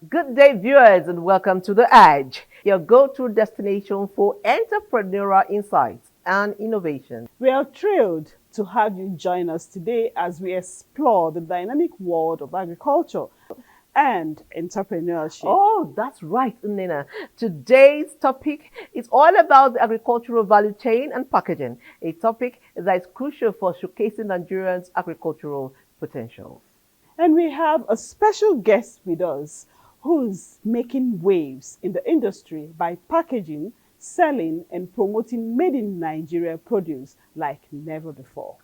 Good day, viewers, and welcome to The Edge, your go-to destination for entrepreneurial insights and innovation. We are thrilled to have you join us today as we explore the dynamic world of agriculture and entrepreneurship. Oh, that's right, Nina. Today's topic is all about the agricultural value chain and packaging, a topic that is crucial for showcasing Nigerians' agricultural potential. And we have a special guest with us who's making waves in the industry by packaging, selling, and promoting made in Nigeria produce like never before.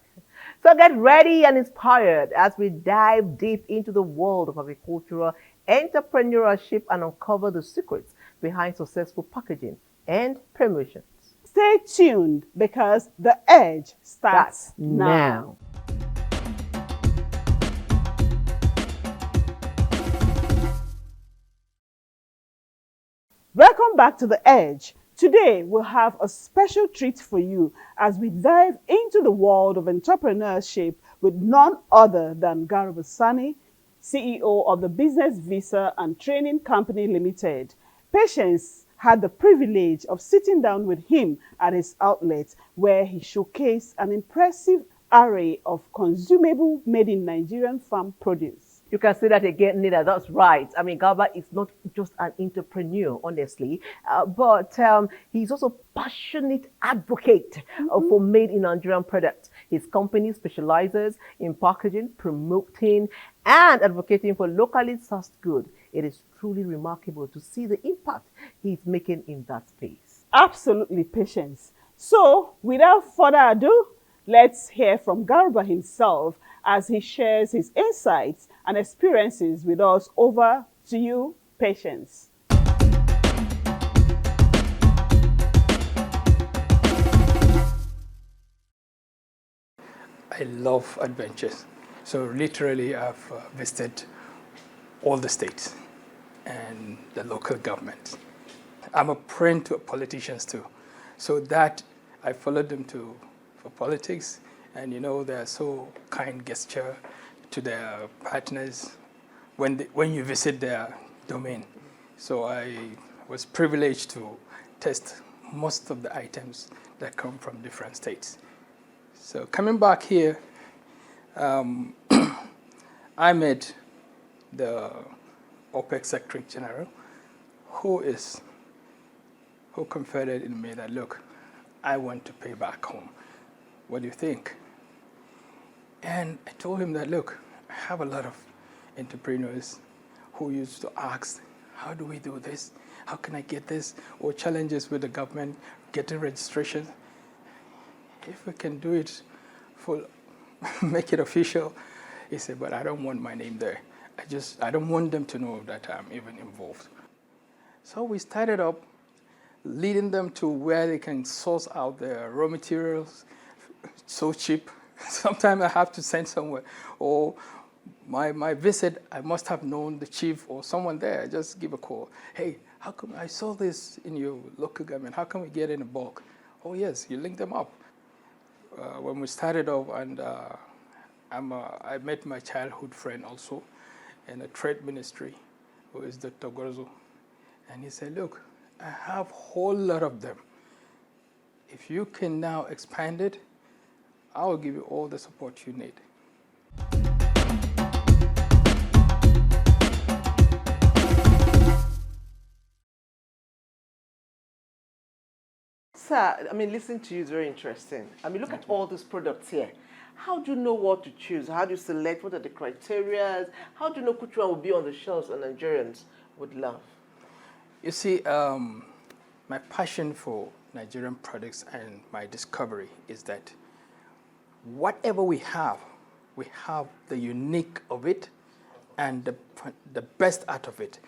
So get ready and inspired as we dive deep into the world of agricultural entrepreneurship and uncover the secrets behind successful packaging and promotions. Stay tuned because the edge starts That's now. now. Welcome back to The Edge. Today, we'll have a special treat for you as we dive into the world of entrepreneurship with none other than Garba Sani, CEO of the Business Visa and Training Company Limited. Patience had the privilege of sitting down with him at his outlet where he showcased an impressive array of consumable made in Nigerian farm produce. You can say that again, Nida. That's right. I mean, Galba is not just an entrepreneur, honestly, but he's also passionate advocate for made in Nigerian products. His company specializes in packaging, promoting, and advocating for locally sourced goods. It is truly remarkable to see the impact he's making in that space. Absolutely, Patience. So, without further ado, let's hear from Garba himself as he shares his insights and experiences with us. Over to you, Patience. I love adventures. So literally I've visited all the states and the local government. I'm a friend to politicians too. So that I followed them for politics, and they're so kind gesture to their partners when you visit their domain. So I was privileged to test most of the items that come from different states. So coming back here, I met the OPEC Secretary General, who confided in me that, look, I want to pay back home. What do you think? And I told him that, look, I have a lot of entrepreneurs who used to ask, how do we do this? How can I get this? Or challenges with the government, getting registration. If we can do it full, make it official. He said, but I don't want my name there. I don't want them to know that I'm even involved. So we started up leading them to where they can source out their raw materials so cheap. Sometimes I have to send somewhere. Or my visit, I must have known the chief or someone there. Just give a call. Hey, how come I saw this in your local government? How can we get in a bulk? Oh yes, you link them up. When we started off, and I met my childhood friend also in the trade ministry, who is Dr. Gorzo. And he said, look, I have a whole lot of them. If you can now expand it, I will give you all the support you need. Sir, I mean, listening to you is very interesting. I mean, look at all these products here. How do you know what to choose? How do you select? What are the criteria? How do you know which one will be on the shelves and Nigerians would love? You see, my passion for Nigerian products and my discovery is that whatever we have the unique of it and the best out of it.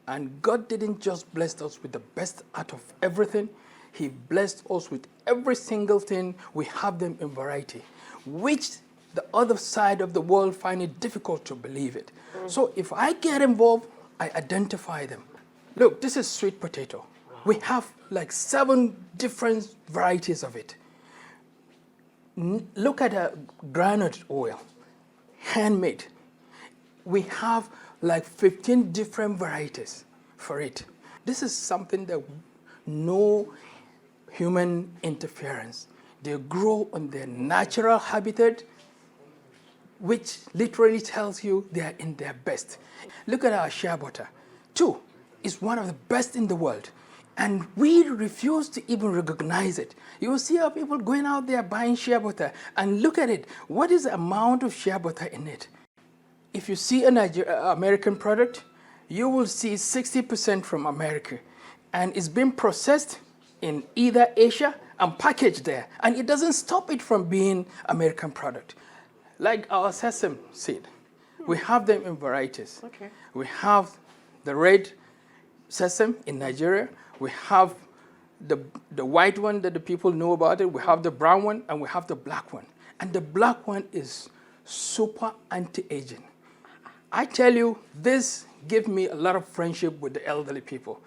And God didn't just bless us with the best out of everything. He blessed us with every single thing. We have them in variety, which the other side of the world find it difficult to believe it. So if I get involved, I identify them. Look, this is sweet potato. We have like 7 different varieties of it. Look at a granite oil, handmade. We have like 15 different varieties for it. This is something that no human interference. They grow on their natural habitat, which literally tells you they are in their best. Look at our shea butter. Too, is one of the best in the world. And we refuse to even recognize it. You will see how people going out there buying shea butter and look at it. What is the amount of shea butter in it? If you see an American product, you will see 60% from America. And it's been processed in either Asia and packaged there. And it doesn't stop it from being American product. Like our sesame seed, we have them in varieties. Okay. We have the red sesame in Nigeria. We have the white one that the people know about it. We have the brown one, and we have the black one. And the black one is super anti-aging. I tell you, this gives me a lot of friendship with the elderly people.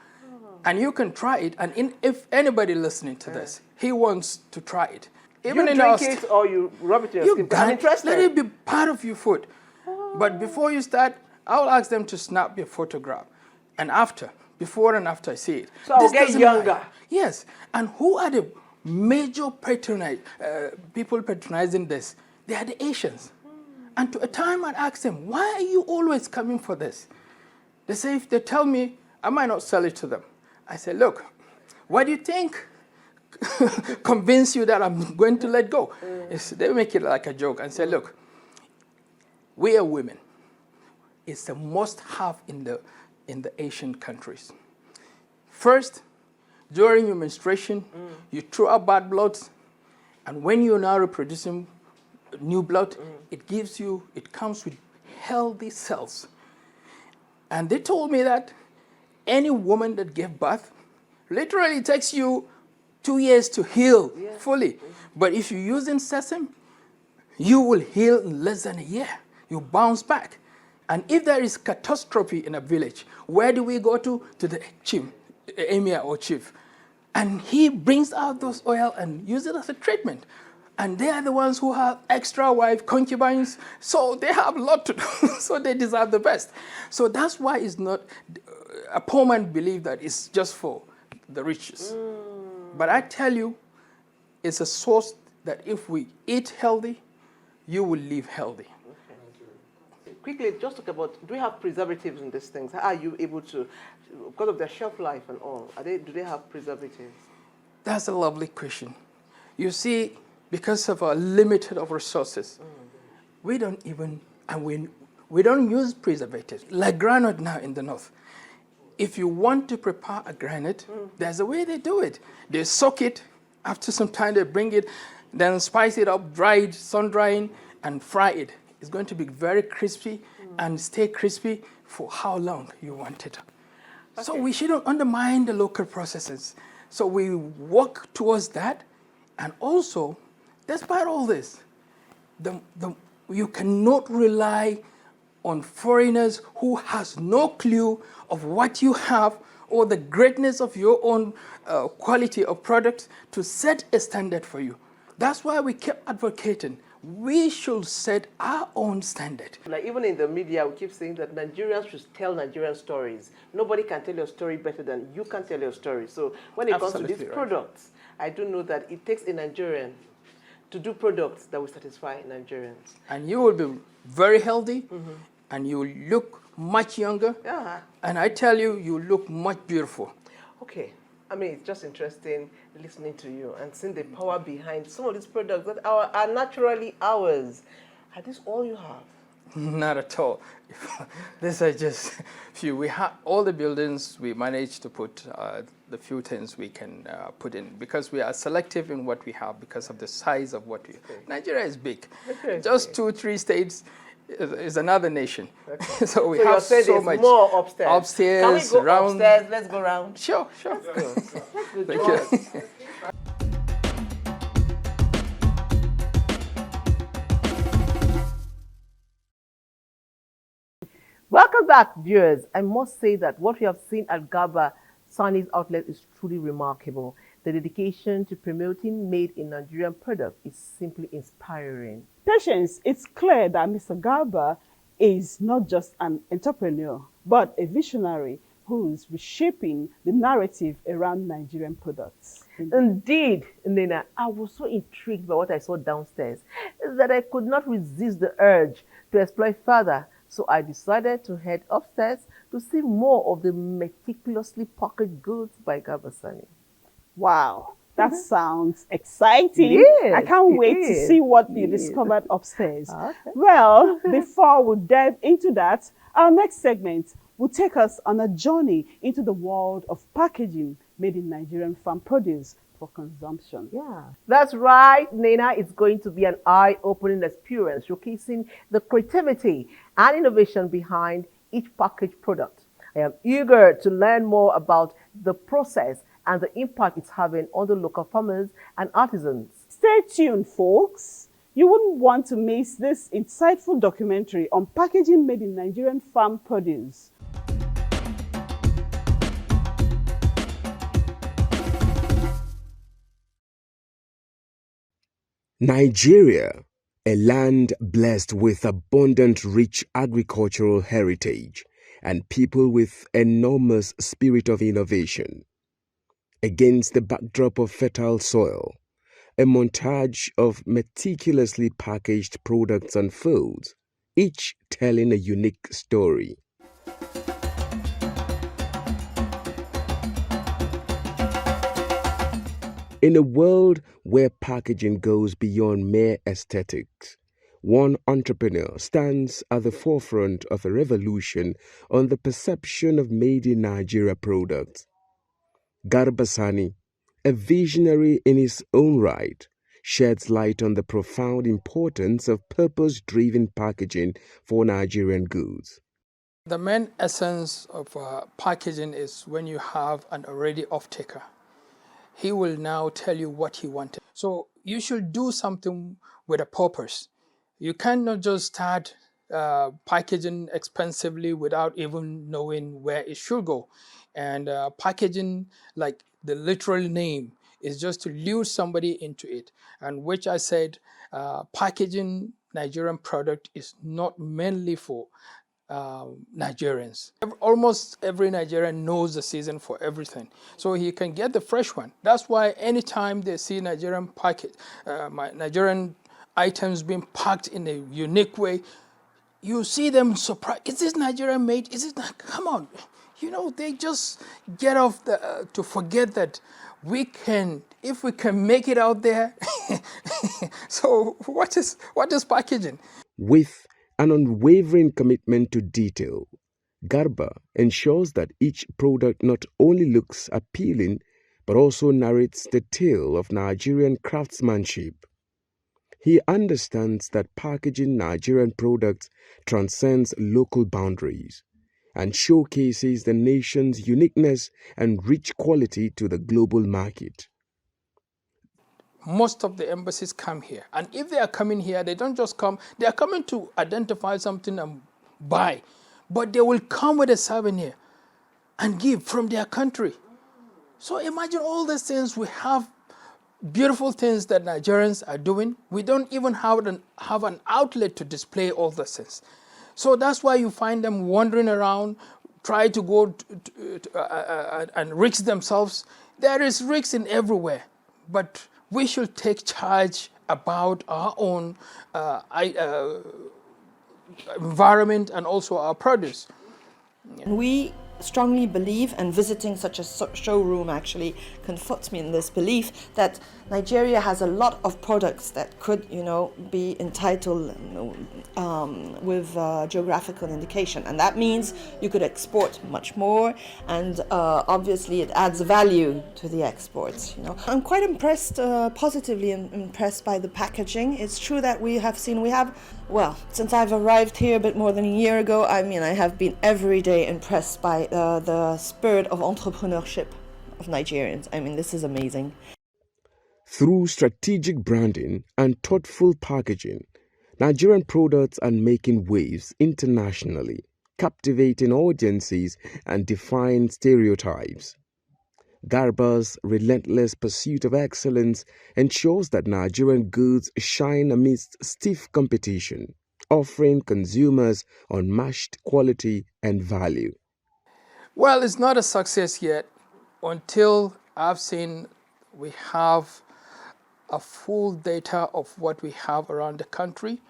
And you can try it. And if anybody listening to this, he wants to try it. Even you drink it or you rub it to your skin. I'm interested. Let it be part of your food. But before you start, I'll ask them to snap your photograph. And after, before and after I see it. So I'll get younger. Matter. Yes. And who are the major people patronizing this? They are the Asians. And to a time I'd ask them, why are you always coming for this? They say, if they tell me, I might not sell it to them. I say, look, what do you think convince you that I'm going to let go? They make it like a joke and say, look, we are women. It's a must-have in the Asian countries. First, during your menstruation, you throw out bad blood, and when you're now reproducing new blood, it comes with healthy cells. And they told me that any woman that gave birth, literally takes you 2 years to heal fully. But if you're using sesame, you will heal in less than a year. You bounce back. And if there is catastrophe in a village, where do we go to? To the chief, emir or chief. And he brings out those oil and uses it as a treatment. And they are the ones who have extra wife, concubines, so they have a lot to do, so they deserve the best. So that's why it's not, a poor man believes that it's just for the riches. But I tell you, it's a source that if we eat healthy, you will live healthy. Quickly, just talk about, do we have preservatives in these things? How are you able to, because of their shelf life and all, do they have preservatives? That's a lovely question. You see, because of our limited of resources, we don't even, we don't use preservatives. Like granite now in the north. If you want to prepare a granite, there's a way they do it. They soak it, after some time they bring it, then spice it up, dry it, sun drying, and fry it. It's going to be very crispy and stay crispy for how long you want it. Okay. So we shouldn't undermine the local processes. So we work towards that. And also, despite all this, you cannot rely on foreigners who has no clue of what you have or the greatness of your own quality of products to set a standard for you. That's why we kept advocating. We should set our own standard. Like even in the media, we keep saying that Nigerians should tell Nigerian stories. Nobody can tell your story better than you can tell your story. So when it comes to these products, I do know that it takes a Nigerian to do products that will satisfy Nigerians. And you will be very healthy, and you will look much younger. Yeah. And I tell you, you look much beautiful. Okay. I mean, it's just interesting listening to you and seeing the power behind some of these products that are naturally ours. Are these all you have? Not at all. These are just few. We have all the buildings. We managed to put the few things we can put in because we are selective in what we have because of the size of what we. Okay. Nigeria is big. Just 2-3 states is another nation. Okay. So we have so much more upstairs. Upstairs, can we go round. Upstairs? Let's go round. Sure. Let's go. Thank you. Welcome back, viewers. I must say that what we have seen at Garba Sani's outlet is truly remarkable. The dedication to promoting made-in-Nigerian products is simply inspiring. Patience, it's clear that Mr. Garba is not just an entrepreneur, but a visionary who is reshaping the narrative around Nigerian products. Indeed, Nina, I was so intrigued by what I saw downstairs that I could not resist the urge to explore further. So I decided to head upstairs to see more of the meticulously packaged goods by Garbasani. Wow, that sounds exciting. It is, I can't it wait to is, see what it you is. discovered upstairs. Okay. Well, before we dive into that, our next segment will take us on a journey into the world of packaging made in Nigerian farm produce for consumption. Yeah, that's right, Nina. It's going to be an eye-opening experience showcasing the creativity and innovation behind each packaged product. I am eager to learn more about the process and the impact it's having on the local farmers and artisans. Stay tuned, folks. You wouldn't want to miss this insightful documentary on packaging made in Nigerian farm produce. Nigeria, a land blessed with abundant rich agricultural heritage and people with enormous spirit of innovation. Against the backdrop of fertile soil, a montage of meticulously packaged products unfolds, each telling a unique story. In a world where packaging goes beyond mere aesthetics, one entrepreneur stands at the forefront of a revolution on the perception of made in Nigeria products. Garbasani, a visionary in his own right, sheds light on the profound importance of purpose-driven packaging for Nigerian goods. The main essence of packaging is when you have an already off-taker. He will now tell you what he wanted. So you should do something with a purpose. You cannot just start packaging expensively without even knowing where it should go. And packaging, like the literal name, is just to lure somebody into it. And which I said, packaging Nigerian product is not mainly for Nigerians. Almost every Nigerian knows the season for everything, so he can get the fresh one. That's why anytime they see Nigerian Nigerian items being packed in a unique way, you see them surprised. Is this Nigerian made? Is it not? Come on, they just get off to forget that we can, if we can make it out there. So what is packaging? With an unwavering commitment to detail, Garba ensures that each product not only looks appealing but also narrates the tale of Nigerian craftsmanship. He understands that packaging Nigerian products transcends local boundaries and showcases the nation's uniqueness and rich quality to the global market. Most of the embassies come here, and if they are coming here, they don't just come, they are coming to identify something and buy, but they will come with a souvenir and give from their country. So imagine all these things. We have beautiful things that Nigerians are doing. We don't even have an outlet to display all these things. So that's why you find them wandering around, try to go and risk themselves. There is risks in everywhere, but we should take charge about our own environment and also our produce. We strongly believe, and visiting such a showroom actually comforts me in this belief, that Nigeria has a lot of products that could, be entitled with geographical indication, and that means you could export much more, and obviously it adds value to the exports. I'm quite impressed, positively impressed by the packaging. It's true that since I've arrived here a bit more than a year ago, I have been every day impressed by the spirit of entrepreneurship of Nigerians. This is amazing. Through strategic branding and thoughtful packaging, Nigerian products are making waves internationally, captivating audiences and defying stereotypes. Garba's relentless pursuit of excellence ensures that Nigerian goods shine amidst stiff competition offering consumers unmatched quality and value. Well, it's not a success yet until I've seen we have a full data of what we have around the country,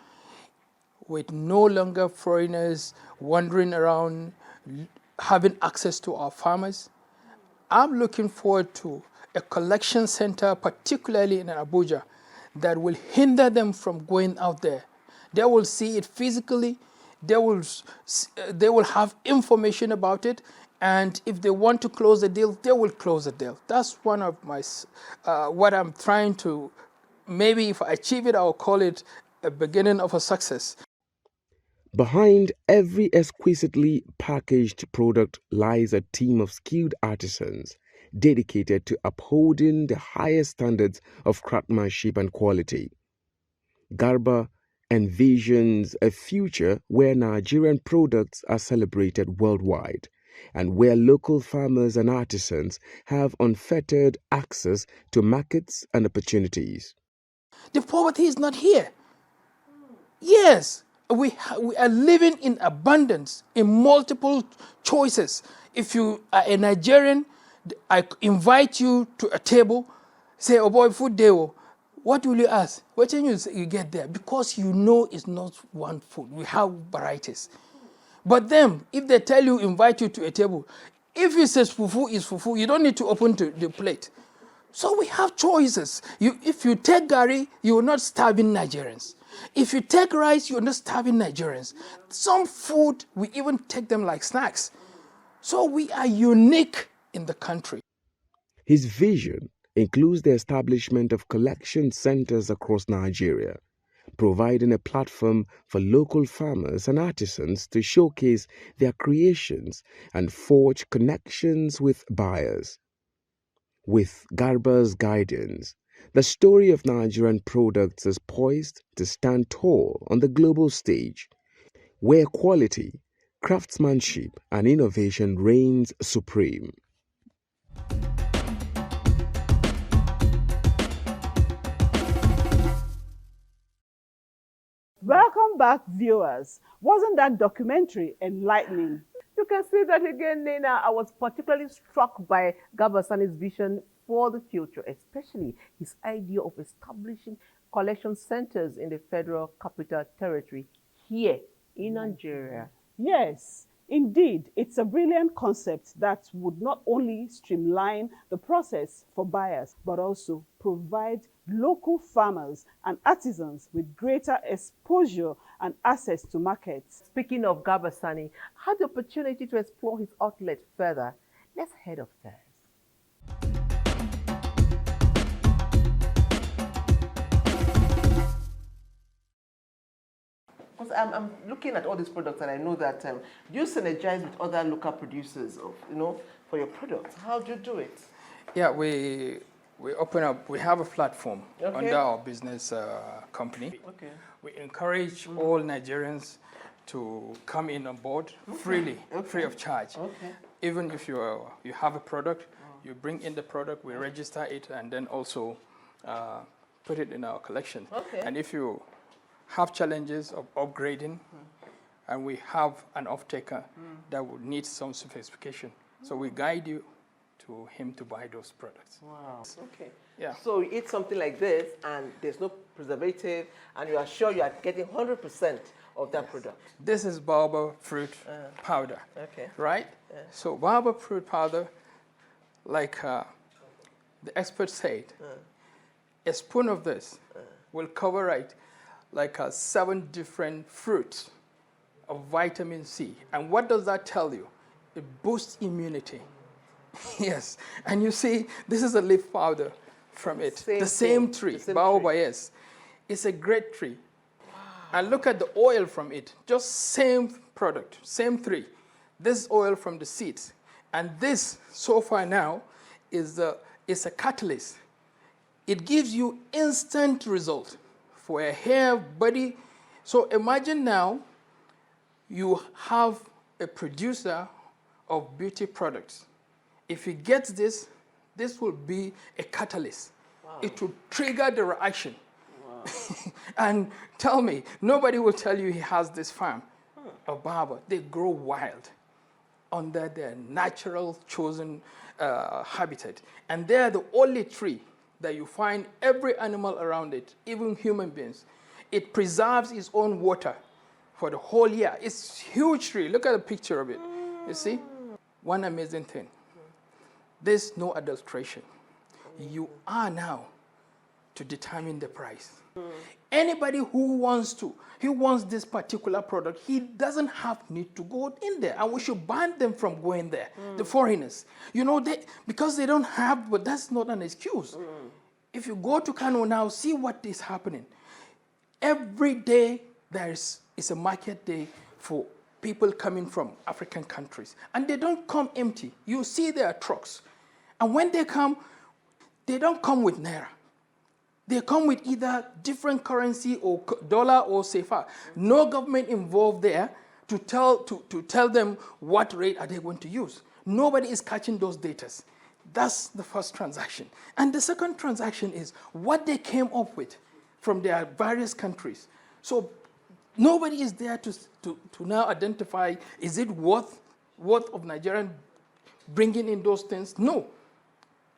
with no longer foreigners wandering around having access to our farmers. I'm looking forward to a collection center, particularly in Abuja, that will hinder them from going out there. They will see it physically, they will have information about it, and if they want to close the deal, they will close the deal. That's one of my, what I'm trying to, maybe if I achieve it, I'll call it a beginning of a success. Behind every exquisitely packaged product lies a team of skilled artisans dedicated to upholding the highest standards of craftsmanship and quality. Garba envisions a future where Nigerian products are celebrated worldwide and where local farmers and artisans have unfettered access to markets and opportunities. The poverty is not here. Yes, we are living in abundance, in multiple choices. If you are a Nigerian, I invite you to a table, say, oh boy, food day. What will you ask? What can you get there? Because you know it's not one food. We have varieties. But then, if they tell you, invite you to a table, if it says fufu is fufu, you don't need to open the plate. So we have choices. If you take gari, you are not starving Nigerians. If you take rice, you're not starving Nigerians. Some food, we even take them like snacks. So we are unique in the country. His vision includes the establishment of collection centers across Nigeria, providing a platform for local farmers and artisans to showcase their creations and forge connections with buyers. With Garba's guidance, the story of Nigerian products is poised to stand tall on the global stage, where quality, craftsmanship, and innovation reigns supreme. Welcome back, viewers. Wasn't that documentary enlightening? You can see that again, Nina. I was particularly struck by Gabasani's vision for the future, especially his idea of establishing collection centers in the Federal Capital Territory here in Nigeria. Yes, indeed, it's a brilliant concept that would not only streamline the process for buyers, but also provide local farmers and artisans with greater exposure and access to markets. Speaking of Gabasani, I had the opportunity to explore his outlet further. Let's head upstairs. Because I'm looking at all these products and I know that you synergize with other local producers of, for your products. How do you do it? Yeah, we open up, we have a platform under our business company. Okay. We encourage all Nigerians to come in on board freely, free of charge. Okay. Even if you have a product, you bring in the product, we register it, and then also put it in our collection. Okay. And if you have challenges of upgrading, and we have an off-taker that would need some sophistication, so we guide you to him to buy those products. Wow. Okay. Yeah. So you eat something like this and there's no preservative and you are sure you are getting 100% of that product. This is baobab fruit powder. Okay. Right? Yeah. So baobab fruit powder, like the expert said, a spoon of this will cover like 7 different fruits of vitamin C. And what does that tell you? It boosts immunity. Yes, and you see, this is a leaf powder from it. The same tree, baobab, yes. It's a great tree. Wow. And look at the oil from it. Just same product, same tree. This oil from the seeds. And this, so far now, is a catalyst. It gives you instant result for a hair, body. So imagine now you have a producer of beauty products. If he gets this, this will be a catalyst. Wow. It will trigger the reaction. Wow. And tell me, nobody will tell you he has this farm of Baba. They grow wild under their natural chosen habitat. And they're the only tree that you find every animal around it, even human beings. It preserves its own water for the whole year. It's a huge tree. Look at the picture of it. You see? One amazing thing. There's no adulteration. You are now to determine the price. Anybody who wants this particular product, he doesn't have need to go in there. And we should ban them from going there, the foreigners. You know, because they don't have, but that's not an excuse. If you go to Kano now, see what is happening. Every day it's a market day for people coming from African countries. And they don't come empty. You see their trucks. And when they come, they don't come with Naira. They come with either different currency or dollar or CFA. No government involved there to tell them what rate are they going to use. Nobody is catching those datas. That's the first transaction. And the second transaction is what they came up with from their various countries. So nobody is there to now identify, is it worth of Nigerian bringing in those things? No.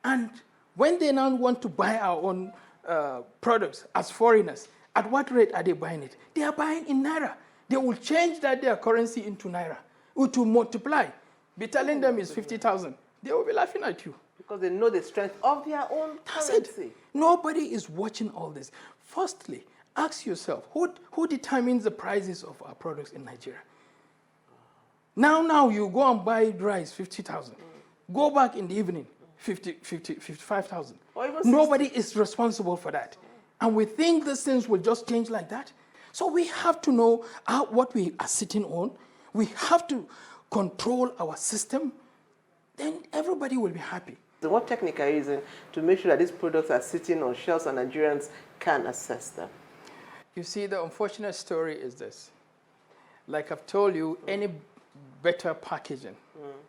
And when they now want to buy our own products as foreigners, at what rate are they buying it? They are buying in Naira. They will change their currency into Naira, to multiply. Be telling them it's 50,000. They will be laughing at you. Because they know the strength of their own That's currency. it. Nobody is watching all this. Firstly, ask yourself, who determines the prices of our products in Nigeria? Now you go and buy rice, 50,000. Go back in the evening, 55,000. Nobody is responsible for that. And we think these things will just change like that. So we have to know what we are sitting on. We have to control our system. Then everybody will be happy. So what technique are you using to make sure that these products are sitting on shelves and Nigerians can access them? You see, the unfortunate story is this. Like I've told you, any better packaging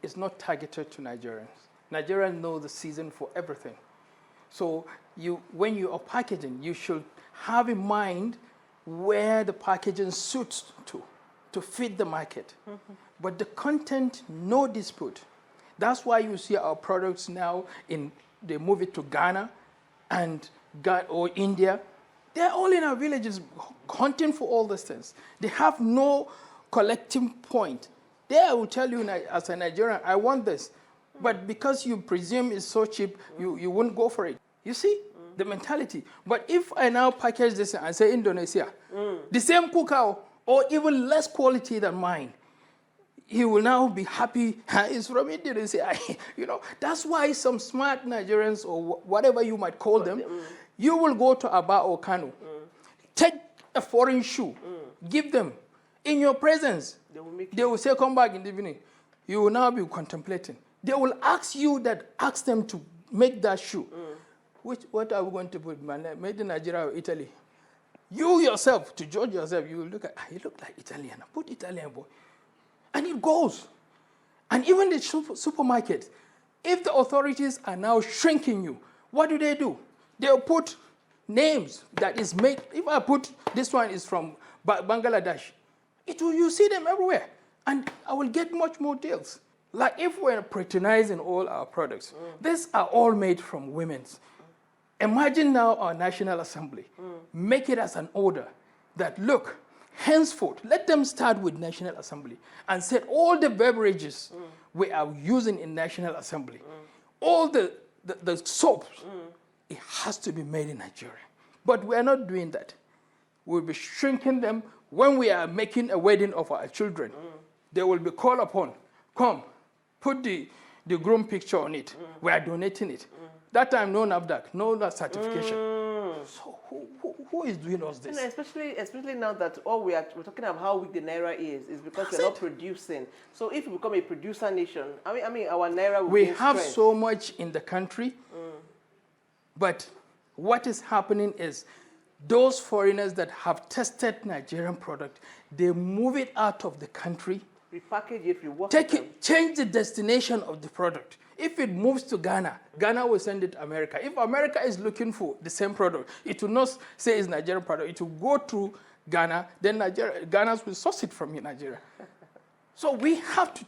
is not targeted to Nigerians. Nigerians know the season for everything. So when you are packaging, you should have in mind where the packaging suits to fit the market. But the content, no dispute. That's why you see our products now, they move it to Ghana or India. They're all in our villages hunting for all these things. They have no collecting point. There I will tell you as a Nigerian, I want this. But because you presume it's so cheap, you won't go for it. You see the mentality. But if I now package this and say Indonesia, the same cookout or even less quality than mine, he will now be happy. It's from Indonesia. That's why some smart Nigerians or whatever you might call them, you will go to Aba or Kano, take a foreign shoe, give them in your presence. They will say, come back in the evening. You will now be contemplating. They will ask them to make that shoe. What are we going to put? Made in Nigeria or Italy? You yourself, to judge yourself, you will look at, you look like Italian. Put Italian boy. And it goes. And even the supermarket, if the authorities are now shrinking you, what do? They'll put names that is made. If I put this one is from Bangladesh, you see them everywhere. And I will get much more deals. Like if we're patronizing all our products, these are all made from women's. Imagine now our National Assembly. Make it as an order that, look, henceforth, let them start with National Assembly and set all the beverages we are using in National Assembly. All the soaps, it has to be made in Nigeria. But we are not doing that. We'll be shrinking them when we are making a wedding of our children. They will be called upon. Come, put the groom picture on it. We are donating it. That time, no NAFDAC, no certification. So who is doing us this? Especially now that we're talking about how weak the Naira is because we're not producing. So if we become a producer nation, I mean our Naira will We gain have strength. so much in the country, but what is happening is those foreigners that have tested Nigerian product, they move it out of the country Repackage it, rework Take it. it, change the destination of the product. If it moves to Ghana, Ghana will send it to America. If America is looking for the same product, it will not say it's Nigerian product. It will go through Ghana, then Ghana will source it from Nigeria. So we have to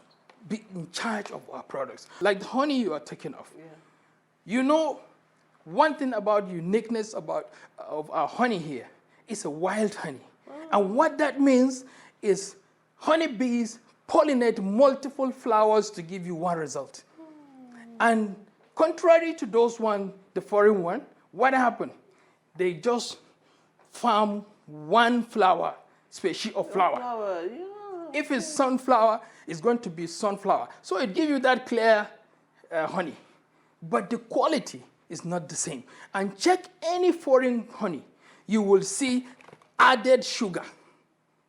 be in charge of our products. Like the honey you are taking off. Yeah. You know, one thing about uniqueness of our honey here is a wild honey. And what that means is honeybees pollinate multiple flowers to give you one result. And contrary to the foreign one, what happened? They just farm one flower, species of flower. If it's sunflower, it's going to be sunflower. So it gives you that clear honey. But the quality is not the same. And check any foreign honey, you will see added sugar,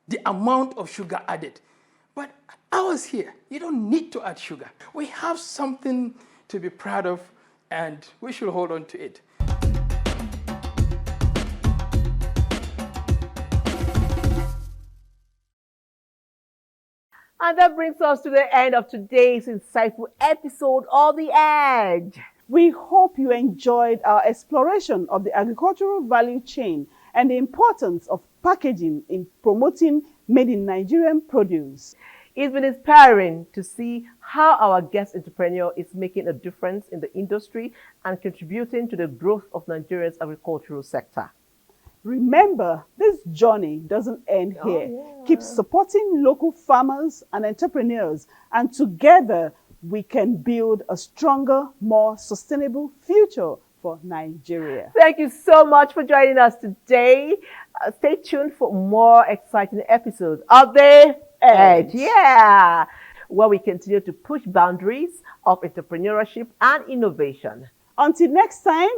the amount of sugar added. But ours here, you don't need to add sugar. We have something to be proud of, and we should hold on to it. And that brings us to the end of today's insightful episode of The Edge. We hope you enjoyed our exploration of the agricultural value chain and the importance of packaging in promoting made in Nigerian produce. It's been inspiring to see how our guest entrepreneur is making a difference in the industry and contributing to the growth of Nigeria's agricultural sector. Remember, this journey doesn't end here. Keep supporting local farmers and entrepreneurs, and together we can build a stronger, more sustainable future for Nigeria. Thank you so much for joining us today. Stay tuned for more exciting episodes of The Edge. Yeah, where we continue to push boundaries of entrepreneurship and innovation. Until next time,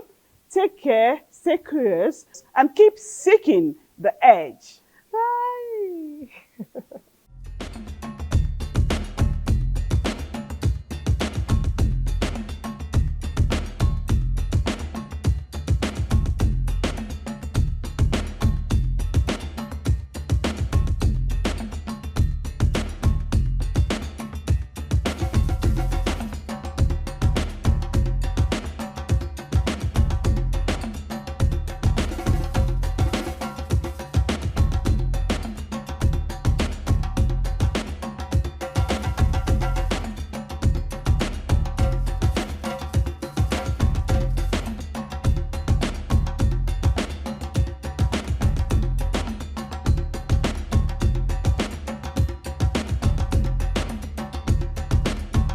take care, stay curious, and keep seeking the edge. Bye.